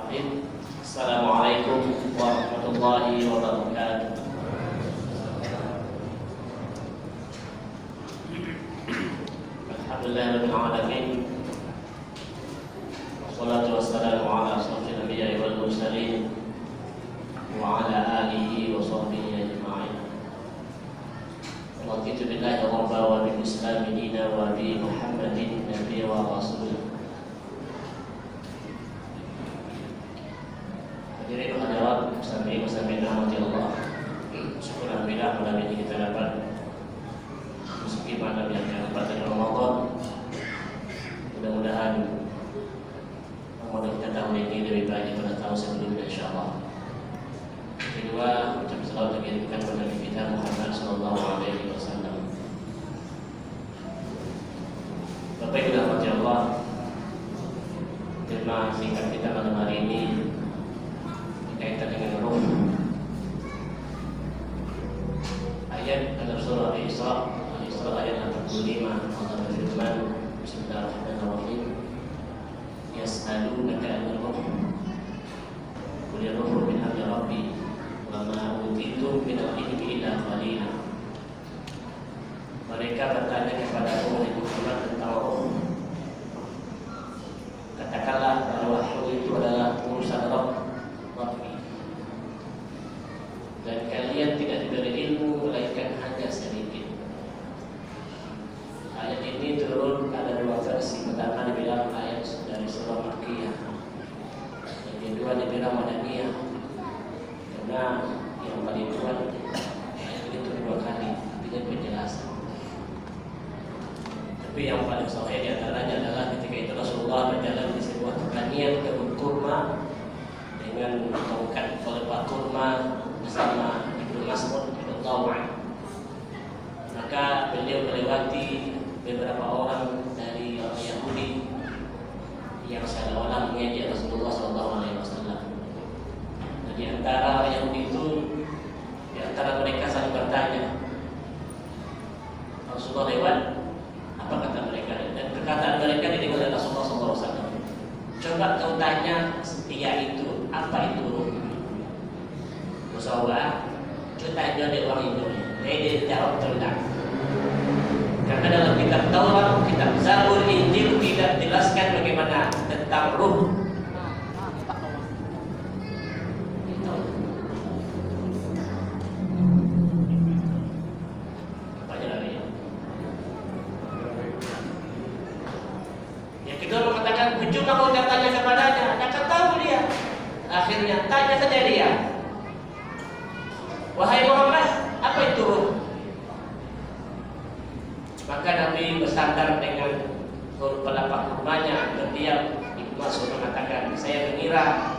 Bismillahirrahmanirrahim. Assalamualaikum warahmatullahi wabarakatuh. Alhamdulillahirabbil alamin. Wassalatu wassalamu ala asyrofil anbiya'i wal mursalin wa ala alihi wa sahbihi ajma'in. Raditu billahi rabba wa bil islami dina wa bi Muhammadin nabiyya wa rasul. Hadirin hadirat muslimin rahmati Allah. Syukur alhamdulillah malam ini kita dapat memasuki malam yang ke-4 Ramadan. Mudah-mudahan Ramadan kita tahun ini lebih baik daripada tahun sebelumnya insyaallah. Kedua, ucap salawat bagi Nabi kita Muhammad sallallahu alaihi wasallam. Bapak Ibu rahmati Allah, tema singkat kita malam hari ini kaitan dengan ruh. Ayat dalam surah Al-Isra ayat 45 Allah berfirman, Bismillahirrahmanirrahim. Yas'alunaka 'anil ruh. Qul ar-ruhu min amri rabbi wa ma utitum min al-ilmi illa qalila. Mereka bertanya kepada Muhammad tentang ruh. Katakanlah bahwa wahyu itu adalah urusan Rabb. Dan kalian tidak diberi ilmu melainkan hanya sedikit. Ayat ini turun ada dua versi. Pertama dibilang ayat dari surah Makkiyah, yang kedua dibilang Madaniyah. Karena yang paling kuat ayat ini turun dua kali dengan penjelasan. Tapi yang paling sahih di antaranya adalah ketika itu Rasulullah berjalan di sebuah pertanian kebun kurma dengan tongkat pelepah kurma bersama Ibnu Mas'ud radhiyallahu anhu. Maka beliau melewati beberapa orang dari orang Yahudi yang seolah-olah mengejek Rasulullah SAW. Dan di antara orang Yahudi itu, di antara mereka saling bertanya, Rasulullah lewat, apa kata mereka? Dan perkataan mereka didengar oleh Rasulullah SAW. Coba kau tanya dia itu, apa itu ruh? Musawwah, kita tanya dia orang Indonesia. Dia jawab tentang. Karena dalam kitab Taurat, kitab Zabur, Injil tidak jelaskan bagaimana tentang ruh. Yang kedua mengatakan, cuma kau tanya kepadanya, akan tahu dia. Akhirnya tanya saja dia. Wahai Muhammad, apa itu ruh? Maka Nabi bersandar dengan penapak kurmanya. Ketika Ibnu Mas'ud mengatakan, saya mengira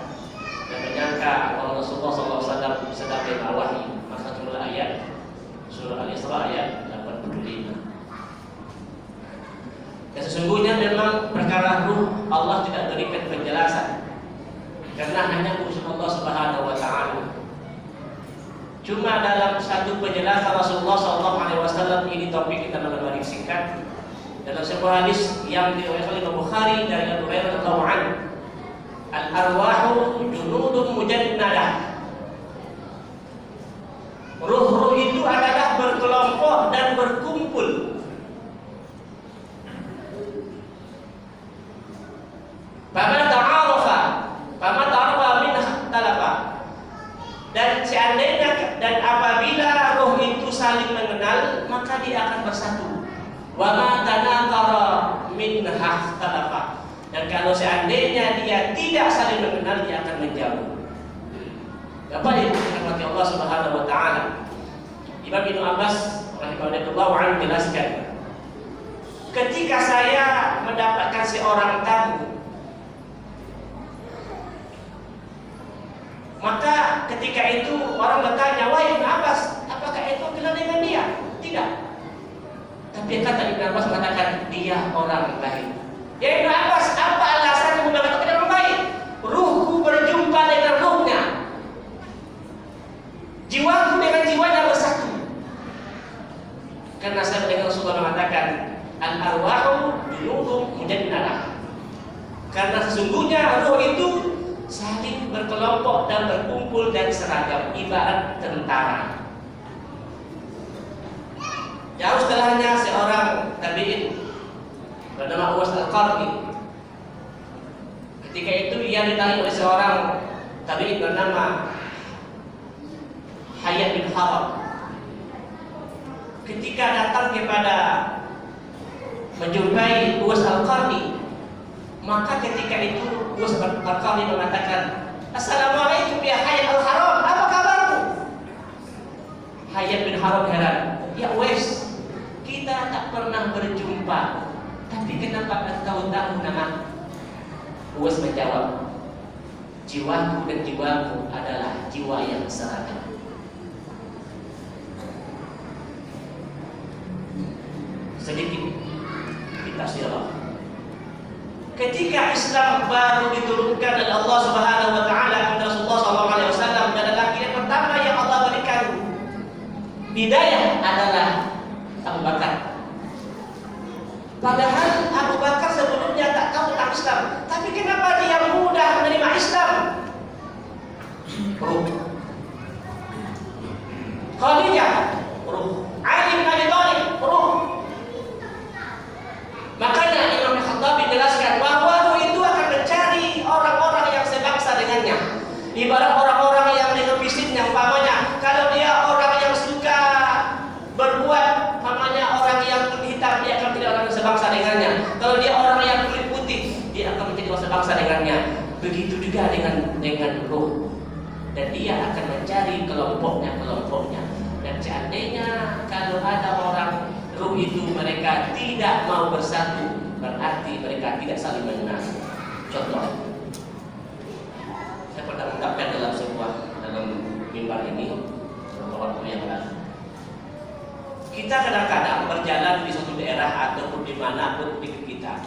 dan menyangka kalau Rasulullah SAW sedang menerima wahyu. Maka turunlah ayat surah Al-Isra ayat 85. Dan sesungguhnya memang perkara ruh Allah tidak berikan penjelasan, karena hanya urusan Allah Subhanahu wa taala. Cuma dalam satu penjelasan Rasulullah SAW, ini topik kita malam hari singkat, dalam sebuah hadis yang diriwayatkan oleh Bukhari dari Abu Hurairah radhiyallahu anhu, al-arwahu junudun mujannadah. Ruh-ruh itu adalah berkelompok dan berkumpul. Fama ta'arafa min ikhtalafa. Dan seandainya dan apabila roh itu saling mengenal, maka dia akan bersatu. Wa ma tanaqara min ikhtalafa. Dan kalau seandainya dia tidak saling mengenal, dia akan menjauh. Bapak Ibu rahmati Allah Subhanahu wa taala. Imam Ibnu Abbas rahimahullah anhu menjelaskan, ketika saya mendapatkan seorang tamu, maka ketika itu orang bertanya, wahai Ibnu Abbas, apakah itu kenal dengan dia? Tidak. Tapi kata Ibnu Abbas mengatakan, dia orang baik. Ya Ibnu Abbas, apa alasan mengatakan orang baik? Ruhku berjumpa dengan ruhnya, jiwaku dengan jiwanya bersatu. Karena saya mendengar Rasulullah mengatakan, al-arwahu junudun mujannadah. Karena sesungguhnya ruh itu saling berkelompok dan berkumpul dan seragam, ibarat tentara. Jauh setelahnya seorang tabi'in bernama Uwais Al-Qarni. Ketika itu ia ditanya oleh seorang tabi'in bernama Hayat bin Haram. Ketika datang kepada menjumpai Uwais Al-Qarni, maka ketika itu Uwais Al-Qarni mengatakan, "Assalamualaikum ya Hayat Al-Haram, apa kabarmu?" Hayat bin Haram heran, "Ya Uwais, kita tak pernah berjumpa, tapi kenapa engkau tahu nama?" Uwais menjawab, "Jiwaku dan jiwamu adalah jiwa yang seragam." Sedikit kita simak. Ketika Islam baru diturunkan oleh Allah Subhanahu wa taala kepada Rasulullah sallallahu alaihi wasallam, dan laki yang pertama yang Allah berikan hidayah adalah Abu Bakar. Padahal Abu Bakar sebelumnya tak tahu tentang Islam, tapi kenapa dia mudah menerima Islam? Ruh. Khadijah, ruh. Ali bin Abi Thalib, ruh. Makanya Imam Khattabi menjelaskan bahwa ruh itu akan mencari orang-orang yang sebangsa dengannya. Ibarat orang-orang yang dengan fisiknya, umpamanya kalau dia orang yang suka berbuat, umpamanya orang yang kulit hitam, dia akan menjadi orang yang sebangsa dengannya. Kalau dia orang yang kulit putih, dia akan menjadi orang sebangsa dengannya. Begitu juga dengan ruh. Dan dia akan mencari kelompoknya. Dan seandainya kalau ada orang ruh itu mereka tidak mau bersatu, berarti mereka tidak saling mengenal. Contoh, saya pernah mengungkapkan dalam mimbar ini beberapa waktu yang lalu. Kita kadang-kadang berjalan di suatu daerah ataupun dimanapun di kita,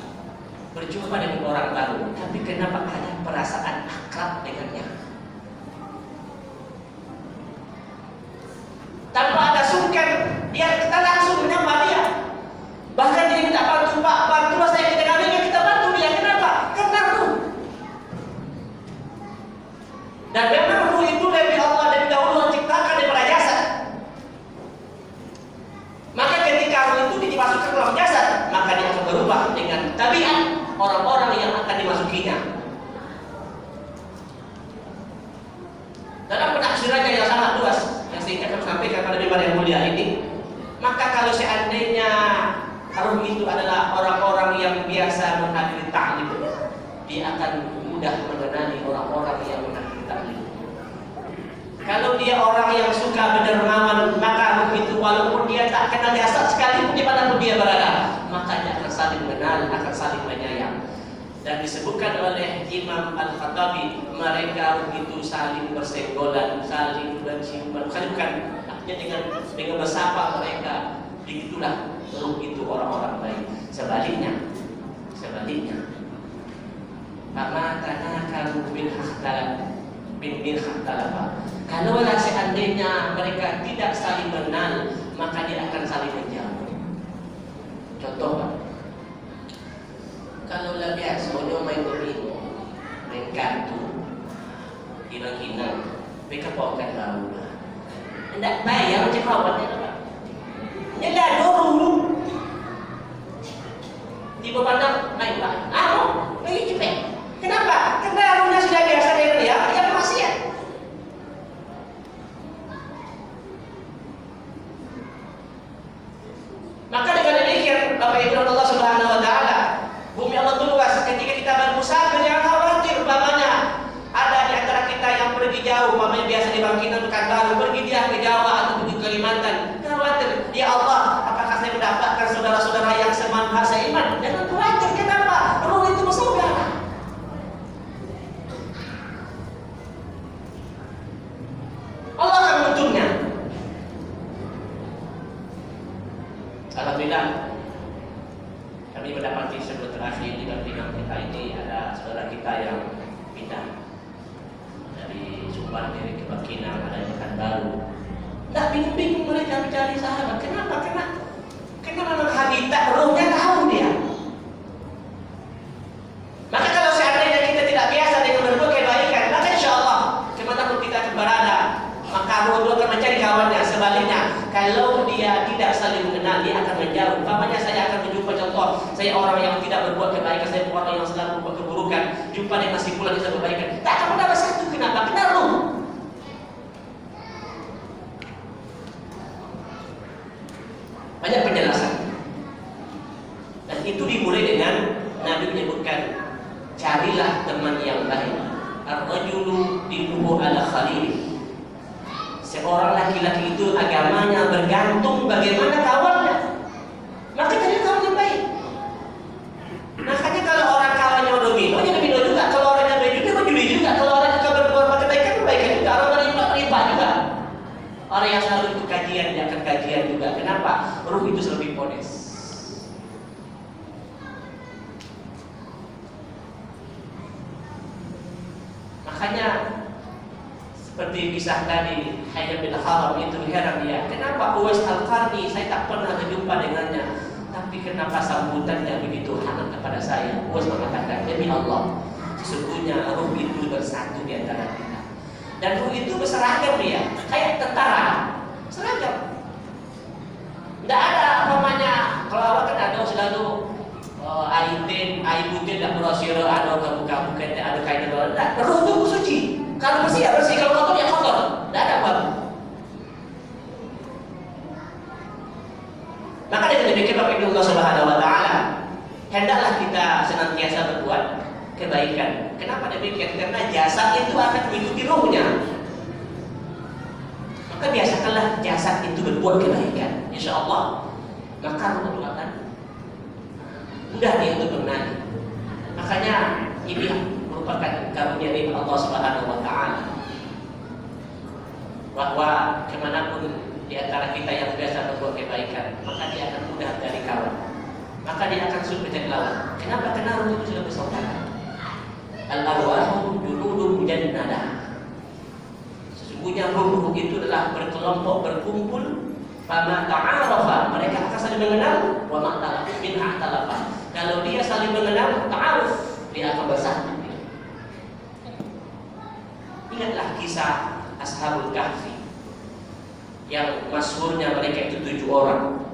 berjumpa dengan orang baru, tapi kenapa ada perasaan akrab dengannya? Tanpa ada sungkan, kita langsung menyapa dia. Bahkan dia minta bantu, "Pak, bantulah saya ke dengannya," kita bantu dia. Kenapa? Karena ruh. Dan memang ruh itu dari Allah dan dahulu menciptakan daripada jasad. Maka ketika ruh itu dimasukkan ke dalam jasad, maka dia akan berubah dengan tabiat orang-orang yang akan dimasukinya. Dalam penafsirannya yang sangat luas, yang singkat saya sampaikan pada mimbar yang mulia ini, maka kalau seandainya ruh itu adalah orang-orang yang biasa menghadiri ta'lim, dia akan mudah mengenali orang-orang yang menghadiri ta'lim. Kalau dia orang yang suka berdermawan, maka ruh itu walaupun dia tak kenal jasad sekalipun dimanapun dia berada, maka dia akan saling mengenal, akan saling menyayang. Dan disebutkan oleh Imam Al-Khattabi, mereka begitu saling bersenggolan, saling berciuman, bukan artinya dengan bersapa mereka. Begitulah ruh itu orang-orang baik. Sebaliknya, karena kalau bin khatalah, kalaulah seandainya mereka tidak saling mengenal, maka dia akan saling menjauh. Contoh, Pak, kalau lah biasanya main domino, main kartu, hilang-hilang, mereka akan tahu. Tidak bayar macam kawannya, Pak. Nyelah dulu. Tiba pandang, main Pak. Lagi cepet. Kenapa? Karena ruhnya sudah biasa dengan dia, yang maksiat. Maka dengan demikian, Bapak Ibu Allah Subhanahu wa taala, bumi Allah itu luas. Ketika kita bermusafir, jangan khawatir. Umpamanya ada di antara kita yang pergi jauh, umpamanya biasa di Bangkinang, Pekanbaru, pergi dia ke Jawa atau pergi ke Kalimantan. Jangan khawatir. Ya Allah, apakah saya mendapatkan saudara-saudara yang semangat seiman? Jangan khawatir. Kenapa? Ruh itu bersaudara. Allah akan menuntunnya. Alhamdulillah, kami mendapati sebelum terakhir di Bangkinang kita ini ada saudara kita yang pindah dari Subang ke Bangkinang, ada yang Pekanbaru. Tidak bingung-bingung mereka mencari sahabat. Kenapa? Karena memang habitat rohnya tahu dia. Maka kalau seandainya kita tidak biasa dengan berbuat kebaikan, maka insya Allah akan mencari kawannya. Sebaliknya, kalau dia tidak saling mengenal, dia akan menjauh. Umpamanya saya akan menjumpa contoh, saya orang yang tidak berbuat kebaikan, saya orang yang selalu berbuat keburukan, jumpa dengan si fulan yang kebaikan, tak akan mendapat satu. Kenapa? Kenal lu. Banyak penjelasan. Dan itu dimulai dengan Nabi menyebutkan, carilah teman yang baik. Ar-rajulu dinuhu ala khalili. Seorang laki-laki itu agamanya bergantung bagaimana kawannya. Maka cari kawan yang baik. Makanya kalau orang kawannya domino, dia domino juga. Kalau orangnya baik juga, judi juga. Kalau orang juga berbuat kebaikan juga. Orang riba juga. Orang yang selalu ikut kajian, dia akan kajian juga. Kenapa? Ruh itu lebih pones. Makanya seperti kisah tadi, Hayy bin Haram itu heran dia. Kenapa Uwais Al-Qarni saya tak pernah berjumpa dengannya, tapi kenapa sambutannya begitu hangat kepada saya? Uwais mengatakan, demi Allah, sesungguhnya ruh itu bersatu di antara kita. Dan ruh itu berseragam dia, kayak tentara, seragam. Tidak ada namanya, kalau awak kan ada selalu aibutin dan brosir, ada kamu ada kain dolar. Nah, ruh itu suci. Kalau bersih ya bersih, kalau kotor ya kotor. Tidak ada apa-apa. Maka dengan demikian Bapak Ibu Allah Subhanahu wa taala, hendaklah kita senantiasa berbuat kebaikan. Kenapa demikian? Karena jasad itu akan mengikuti ruhnya. Maka biasakanlah jasad itu berbuat kebaikan. Insya Allah, maka ruh itu akan mudah dia untuk mengenali. Makanya ini merupakan karunia dari Allah Subhanahu wa taala, bahwa kemanapun di antara kita yang biasa berbuat kebaikan, maka dia akan mudah dari kawan. Maka dia akan sulit menjadi lawan. Kenapa? Karena ruh itu sudah bersaudara. Al-arwahu junudun mujannadah. Sesungguhnya ruh itu adalah berkelompok, berkumpul. Fama ta'arafa, mereka akan saling mengenal. Wa ma'talafa min a'talafa. Kalau dia saling mengenal, ta'aruf, dia akan bersatu. Ingatlah kisah Ashabul Kahfi yang masyhurnya mereka itu 7 orang.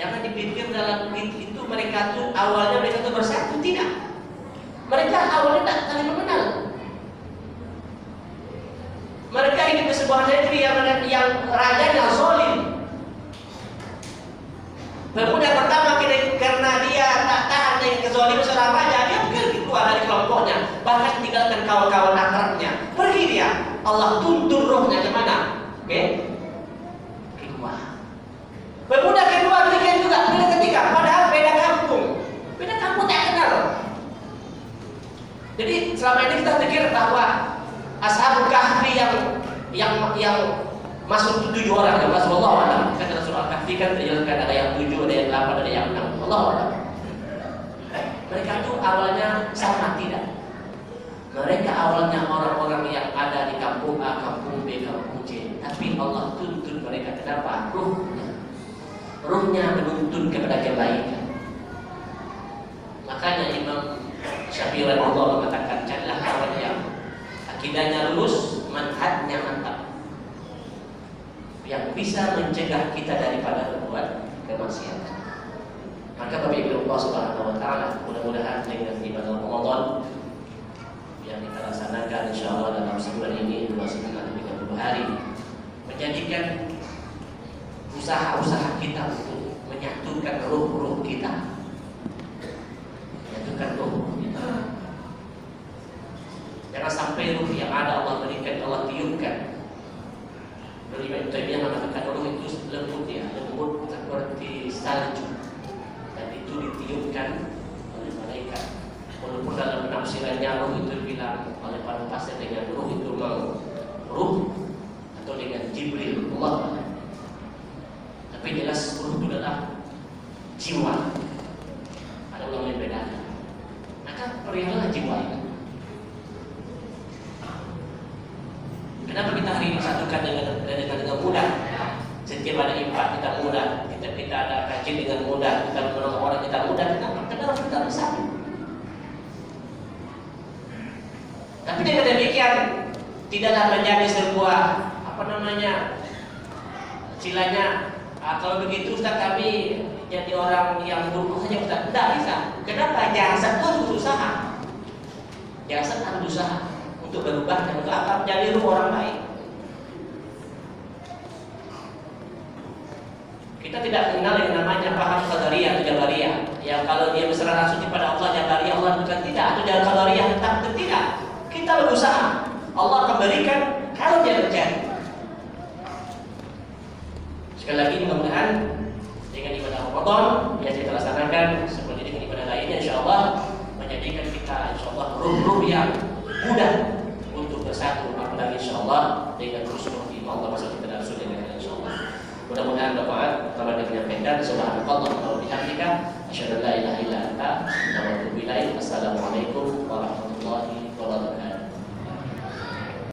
Jangan dipikir dalam itu mereka tuh awalnya mereka tuh bersatu, tidak. Mereka awalnya tak saling mengenal. Mereka hidup di sebuah negeri yang rajanya zalim. Pemuda pertama karena dia tak tahan dengan kezaliman seorang raja, dia pergi keluar dari kelompoknya, bahkan tinggalkan kawan-kawan akrabnya. Pergi dia. Allah tuntun rohnya ke mana? Oke? Keluar. Pemuda kedua demikian juga, beda ketiga, padahal beda kampung tak kenal. Jadi selama ini kita pikir bahwa Ashabul Kahfi yang masuk 7 orang, ya Rasulullah. Kata Rasulullah Kahfi kan dijelaskan ada yang 7, ada yang 8, ada yang 6. Allah. Mereka itu awalnya sama, tidak. Mereka awalnya orang-orang yang ada di kampung A, kampung B, kampung C. Tapi Allah tuntun mereka. Kenapa? Ruhnya menuntun kepada kebaikan. Makanya Imam Syafi'i rahimahullah mengatakan, carilah kawan yang akidahnya lurus, manhajnya mantap, yang bisa mencegah kita daripada berbuat kemaksiatan. Maka Bapak Ibu Allah Subhanahu wa taala, mudah-mudahan dengan ibadah Ramadan yang kita laksanakan insyaallah dalam sebulan ini 29 hari menjadikan usaha-usaha kita untuk menyatukan ruh-ruh kita. Menyatukan ruh kita. Jangan sampai ruh yang ada Allah berikan, Allah tiupkan. Ibnu Taimiyah mengatakan ruh itu lembut, ya, lembut seperti salju, dan itu ditiupkan oleh malaikat. Walaupun dalam penafsirannya ruh itu bilang oleh para pasir dengan ruh itu mau ruh atau dengan Jibril, Allah. Tapi jelas ruh itu adalah jiwa. Ada ulama yang bedakan. Maka perihal jiwa itu. Kenapa kita hari ini satukan dengan mudah? Setiap ada impak kita mudah, kita ada kajian dengan mudah, kita menolong orang kita mudah. Kenapa? Karena harus kita bersatu. Tapi dengan demikian tidaklah menjadi sebuah istilahnya, kalau begitu Ustaz kami jadi orang yang buruk saja Ustaz. Tidak bisa. Kenapa? Jasad itu harus berusaha. Jasad harus berusaha untuk berubah dan untuk apa? Menjadi orang baik. Kita tidak mengenal yang namanya paham qadariyah atau jabariyah. Yang kalau dia berserah langsung kepada Allah, jabariyah Allah bukan tidak, atau jalan qadariyah tetap tidak. Kita berusaha. Allah akan berikan kalau dia terjadi. Sekali lagi mudah-mudahan dengan ibadah Ramadan yang kita laksanakan seperti dengan ibadah lainnya, insyaallah menjadikan kita insyaallah ruh-ruh yang mudah untuk bersatu apalagi insyaallah dengan husnul khotimah. Allah masuk kita dalam surga dengan insyaallah. Mudah-mudahan bermanfaat. Kalau ada menyampaikan subhanallah wa bihamdika asyhadu an la ilaha illa anta astaghfiruka wa atubu ilaik. Assalamualaikum warahmatullahi wabarakatuh.